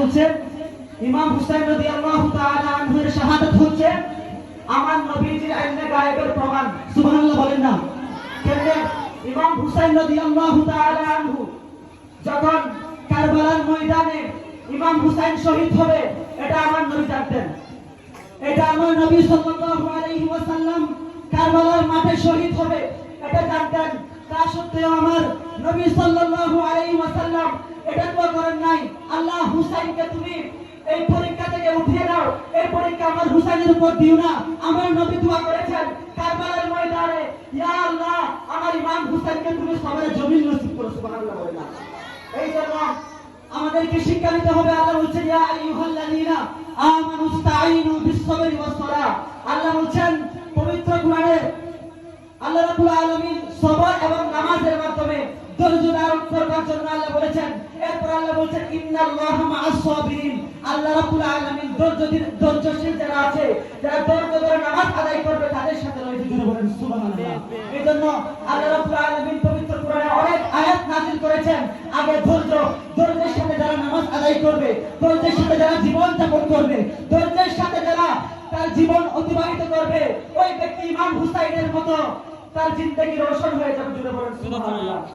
বলছে ইমাম হুসাইন রাদিয়াল্লাহু তাআলা আনহুর শাহাদাত হচ্ছে আমার নবীজির ইলমে গায়েবের প্রমাণ। সুবহানাল্লাহ বলেন না কেন? ইমাম হুসাইন রাদিয়াল্লাহু তাআলা আনহু যখন কারবালার ময়দানে ইমাম হুসাইন শহীদ হবে এটা আমার নবী জানতেন। এটা আমার নবী সাল্লাল্লাহু আলাইহি ওয়াসাল্লাম কারবালার মাঠে শহীদ হবে এটা জানতেন। তা সত্ত্বেও আমার নবী সাল্লাল্লাহু আলাইহি ওয়াসাল্লাম এটা দোয়া করেন নাই, আল্লাহ হুসাইনকে তুমি এই পরীক্ষা থেকে উঠিয়ে দাও, এই পরীক্ষা আমার হুসাইনের উপর দিও না। আমার নবী দোয়া করেছেন কারবালার ময়দানে, ইয়া আল্লাহ আমার ইমাম হুসাইনকে তুমি সবরের জমিন নসিব করো। সুবহানাল্লাহ বলেন না? এই জন্য আমাদেরকে শিক্ষা নিতে হবে। আল্লাহ বলছেন ইয়া আইয়ুহাল্লাযীনা আমানুস্তাঈনু বিস-সাবরি ওয়াস-সালাহ। আল্লাহ বলছেন পবিত্র কোরআনে আল্লাহ রাব্বুল আলামিন সবর এবং নামাজের মাধ্যমে ধৈর্য ধারণ করার জন্য আল্লাহ বলেছেন। এরপর আল্লাহ বলেছেন ইন্নাল্লাহা মা'আস-সাবিরিন। আল্লাহ রাব্বুল আলামিন ধৈর্যশীল যারা আছে, যারা ধৈর্য ধরে নামাজ আদায় করবে তাদের সাথে রয়েছে। জোরে বলেন সুবহানাল্লাহ। এইজন্য আল্লাহ রাব্বুল আলামিন পবিত্র কোরআনে অনেক আয়াত নাযিল করেছেন। আগে ধৈর্যের সাথে যারা নামাজ আদায় করবে, ধৈর্যের সাথে যারা জীবন যাপন করবে, ধৈর্যের সাথে যারা তার জীবন অতিবাহিত করবে, ওই ব্যক্তি ইমাম হুসাইনের মতো তার জিন্দেগি রোশন হয়ে যাবে। জোরে বলেন সুবহানাল্লাহ।